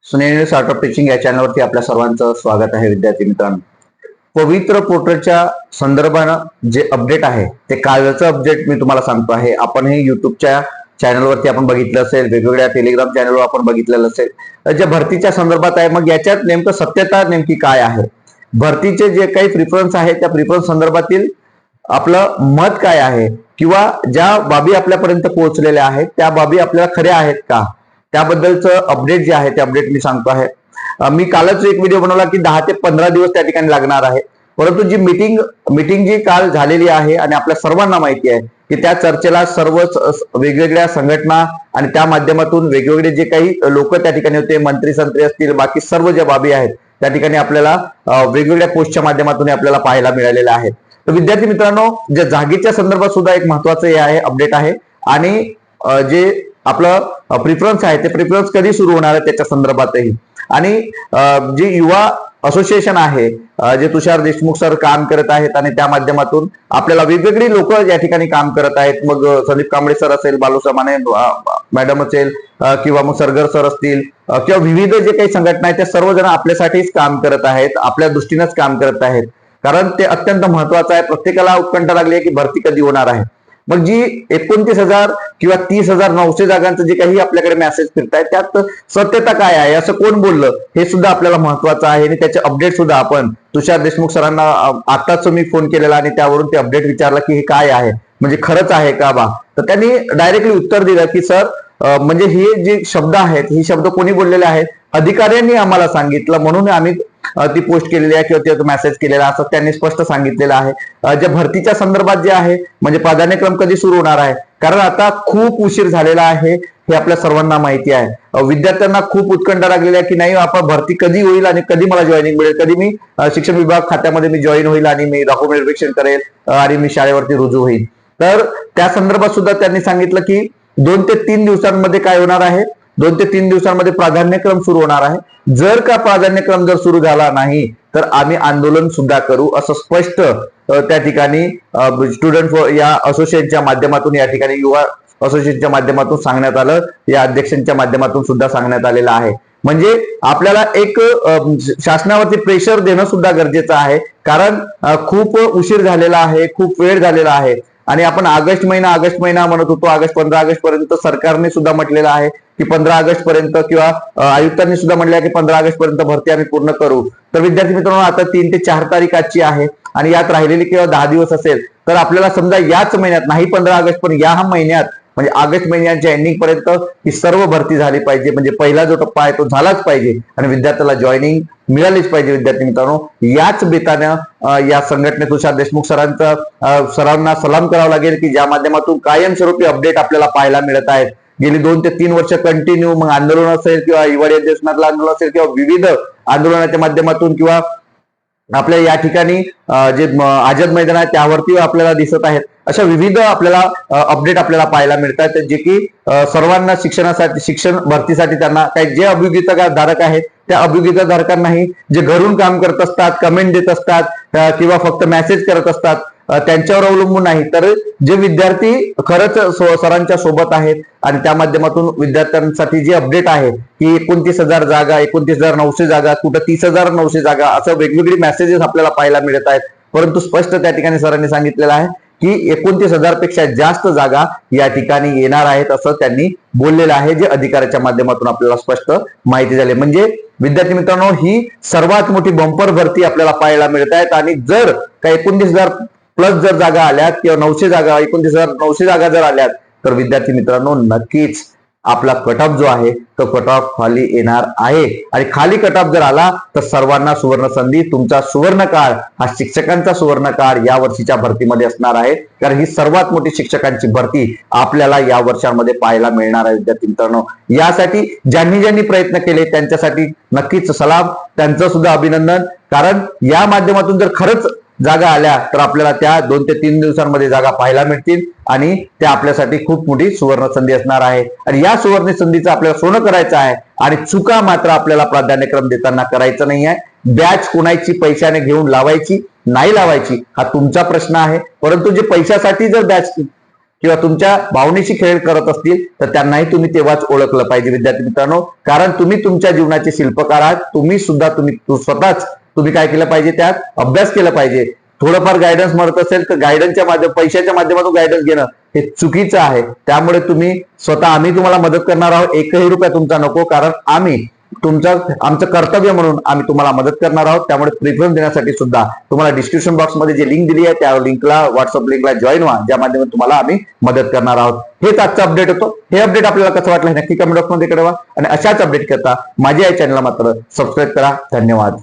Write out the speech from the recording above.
Suneri startup teaching या चॅनलवरती आपल्या सर्वांचं स्वागत आहे. विद्यार्थी मित्रांनो, पवित्र पोर्टलच्या संदर्भानं जे अपडेट आहे ते कालचं अपडेट मी तुम्हाला सांगतो आहे. आपण हे युट्यूबच्या चॅनलवरती आपण बघितलं असेल, वेगवेगळ्या टेलिग्राम चॅनलवर आपण बघितलेलं असेल. ज्या भरतीच्या संदर्भात आहे, मग याच्यात नेमकं सत्यता नेमकी काय आहे, भरतीचे जे काही प्रिफरन्स आहे त्या प्रिफरन्स संदर्भातील आपलं मत काय आहे, किंवा ज्या बाबी आपल्यापर्यंत पोहोचलेल्या आहेत त्या बाबी आपल्याला खऱ्या आहेत का, त्याबद्दलचं अपडेट जे आहे ते अपडेट मी सांगतो आहे. मी कालच एक व्हिडिओ बनवला की 10 ते 15 दिवस त्या ठिकाणी लागणार आहे. परंतु जी मीटिंग जी काल झालेली आहे आणि आपल्या सर्वांना माहिती आहे की त्या चर्चेला सर्वच वेगवेगळ्या संघटना आणि त्या माध्यमातून वेगवेगळे जे काही लोक त्या ठिकाणी होते, मंत्री संत्री असतील, बाकी सर्व ज्या बाबी आहेत त्या ठिकाणी आपल्याला वेगवेगळ्या पोस्टच्या माध्यमातून आपल्याला पाहायला मिळालेल्या आहेत. तर विद्यार्थी मित्रांनो, ज्या जागेच्या संदर्भात सुद्धा एक महत्वाचं हे आहे अपडेट आहे. आणि जे आपलं प्रिफरन्स आहे ते प्रिफरन्स कधी सुरू होणार आहे त्याच्या संदर्भातही. आणि जे युवा असोसिएशन आहे, जे तुषार देशमुख सर काम करत आहेत आणि त्या माध्यमातून आपल्याला वेगवेगळी लोक या ठिकाणी काम करत आहेत. मग संदीप कांबळे सर असेल, बालूसा माने मॅडम असेल, किंवा मग सरगर सर असतील, किंवा विविध जे काही संघटना आहेत त्या सर्वजण आपल्यासाठीच काम करत आहेत, आपल्या दृष्टीनेच काम करत आहेत. कारण ते अत्यंत महत्वाचं आहे. प्रत्येकाला उत्कंठा लागली आहे की भरती कधी होणार आहे. मग जी 29,000 किंवा 30,900 जागांचं जे काही आपल्याकडे मेसेज फिरतायत त्यात सत्यता काय आहे, असं कोण बोललं, हे सुद्धा आपल्याला महत्वाचं आहे. आणि त्याचे अपडेट सुद्धा आपण तुषार देशमुख सरांना आताच मी फोन केलेला आणि त्यावरून ते अपडेट विचारला की हे काय आहे, म्हणजे खरंच आहे का बा. तर त्यांनी डायरेक्टली उत्तर दिलं की सर, म्हणजे हे जे शब्द आहेत, हे शब्द कोणी बोललेले आहेत, अधिकाऱ्यांनी आम्हाला सांगितलं म्हणून आम्ही ती पोस्ट केलेली आहे किंवा ते मेसेज केलेला असं त्यांनी स्पष्ट सांगितलेलं आहे. ज्या भरतीच्या संदर्भात जे आहे, म्हणजे प्राधान्यक्रम कधी सुरू होणार आहे, कारण आता खूप उशीर झालेला आहे हे आपल्या सर्वांना माहिती आहे. विद्यार्थ्यांना खूप उत्कंठा लागलेली आहे की नाही आपण भरती कधी होईल आणि कधी मला जॉईनिंग मिळेल, कधी मी शिक्षण विभाग खात्यामध्ये मी जॉईन होईल आणि मी डॉक्युमेंट व्हेरिफिकेशन करेल आणि मी शाळेवरती रुजू होईल. तर त्या संदर्भात सुद्धा त्यांनी सांगितलं की 2 ते 3 दिवसांमध्ये काय होणार आहे, 2 ते 3 दिवसांमध्ये प्राधान्यक्रम सुरू होणार आहे. जर का प्राधान्यक्रम जर सुरू झाला नाही तर आम्ही आंदोलन सुद्धा करू, असं स्पष्ट त्या ठिकाणी स्टुडंट या असोसिएशनच्या माध्यमातून, या ठिकाणी युवा असोसिएशनच्या माध्यमातून सांगण्यात आलं, या अध्यक्षांच्या माध्यमातून सुद्धा सांगण्यात आलेलं आहे. म्हणजे आपल्याला एक शासनावरती प्रेशर देणं सुद्धा गरजेचं आहे, कारण खूप उशीर झालेला आहे, खूप वेळ झालेला आहे. आणि आपण ऑगस्ट महिना म्हणत होतो, 15 ऑगस्ट पर्यंत सरकारने सुद्धा म्हटलेलं आहे की 15 ऑगस्ट पर्यंत, किंवा आयुक्तांनी सुद्धा म्हटलं की 15 ऑगस्ट पर्यंत भरती आम्ही पूर्ण करू. तर विद्यार्थी मित्रांनो, आता 3 ते 4 तारीख आजची आहे आणि यात राहिलेली किंवा 10 दिवस असेल तर आपल्याला समजा याच महिन्यात, नाही 15 ऑगस्ट पण या महिन्यात, म्हणजे ऑगस्ट महिन्याच्या एंडिंग पर्यंत ही सर्व भरती झाली पाहिजे. म्हणजे पहिला जो टप्पा आहे तो झालाच पाहिजे आणि विद्यार्थ्याला जॉईनिंग मिळालीच पाहिजे. विद्यार्थी मित्रांनो, याच बेतानं या संघटनेत तुषार देशमुख सरांना सलाम करावा लागेल की ज्या माध्यमातून कायमस्वरूपी अपडेट आपल्याला पाहायला मिळत आहेत. गेली 2 ते 3 वर्ष कंटिन्यू, मग आंदोलन असेल किंवा हिवाळी अधिवेशनातलं आंदोलन असेल किंवा विविध आंदोलनाच्या माध्यमातून, किंवा आपल्या या ठिकाणी जे आझाद मैदान आहे त्यावरती आपल्याला दिसत आहेत, अशा विविध आपल्याला अपडेट आपल्याला पाहायला मिळतात, जे की सर्वांना शिक्षणासाठी, शिक्षण भरतीसाठी त्यांना काही जे अभियोगिता धारक आहेत त्या अभियोगिता धारकांनाही, जे घरून काम करत असतात, कमेंट देत असतात किंवा फक्त मेसेज करत असतात, त्यांच्यावर अवलंबून नाही, तर जे विद्यार्थी खरंच सरांच्या सोबत आहेत आणि त्या माध्यमातून विद्यार्थ्यांसाठी जे अपडेट आहे की 29,000 जागा, 29,900 जागा, कुठं 30,900 जागा, असं वेगवेगळी मेसेजेस आपल्याला पाहायला मिळत आहेत. परंतु स्पष्ट त्या ठिकाणी सरांनी सांगितलेलं आहे की 29,000 पेक्षा जास्त जागा या ठिकाणी येणार आहेत, असं त्यांनी बोललेलं आहे, जे अधिकाऱ्याच्या माध्यमातून आपल्याला स्पष्ट माहिती झाली. म्हणजे विद्यार्थी मित्रांनो, ही सर्वात मोठी बंपर भरती आपल्याला पाहायला मिळत आहेत. आणि जर का 29,000 प्लस जर जागा आल्यात किंवा 900 जागा, 29,900 जागा जर आल्यात तर विद्यार्थी मित्रांनो, नक्कीच आपला कट ऑफ जो आहे तो कट ऑफ खाली येणार आहे. आणि खाली कट ऑफ जर आला तर सर्वांना सुवर्ण संधी, तुमचा सुवर्ण काळ हा शिक्षकांचा सुवर्ण काळ या वर्षीच्या भरतीमध्ये असणार आहे. कारण ही सर्वात मोठी शिक्षकांची भरती आपल्याला या वर्षांमध्ये पाहायला मिळणार आहे. विद्यार्थी मित्रांनो, यासाठी ज्यांनी प्रयत्न केले त्यांच्यासाठी नक्कीच सलाम, त्यांचं सुद्धा अभिनंदन. कारण या माध्यमातून जर खरंच जागा आल्या तर आपल्याला त्या 2 ते 3 दिवसांमध्ये जागा पाहायला मिळतील आणि त्या आपल्यासाठी खूप मोठी सुवर्ण संधी असणार आहे. आणि या सुवर्ण संधीचं आपल्याला सोनं करायचं आहे. आणि चुका मात्र आपल्याला प्राधान्यक्रम देताना करायचं नाही आहे. बॅच कोणाची पैशाने घेऊन लावायची नाही लावायची हा तुमचा प्रश्न आहे, परंतु जे पैशासाठी जर बॅच किंवा तुमच्या भावनेशी खेळ करत असतील तर त्यांनाही तुम्ही तेव्हाच ओळखलं पाहिजे विद्यार्थी मित्रांनो, कारण तुम्ही तुमच्या जीवनाचे शिल्पकार आहात. तुम्ही सुद्धा स्वतःच तुम्ही काय केलं पाहिजे, त्यात अभ्यास केला पाहिजे. थोडंफार गायडन्स मिळत असेल तर गायडन्सच्या पैशाच्या माध्यमातून गायडन्स घेणं हे चुकीचं आहे. त्यामुळे तुम्ही स्वतः, आम्ही तुम्हाला मदत करणार आहोत, एकही रुपया तुमचा नको, कारण आम्ही आमचं कर्तव्य म्हणून आम्ही तुम्हाला मदत करणार आहोत. त्यामुळे प्रेफरन्स देण्यासाठी सुद्धा तुम्हाला डिस्क्रिप्शन बॉक्समध्ये जे लिंक दिली आहे त्या लिंकला, व्हॉट्सअप लिंकला जॉईन व्हा, ज्या माध्यमातून तुम्हाला आम्ही मदत करणार आहोत. हेच आजचं अपडेट होतं. हे अपडेट आपल्याला कसं वाटलं हे नक्की कमेंट बॉक्समध्ये कळवा आणि अशाच अपडेट करता माझ्या या चॅनलला मात्र सबस्क्राईब करा. धन्यवाद.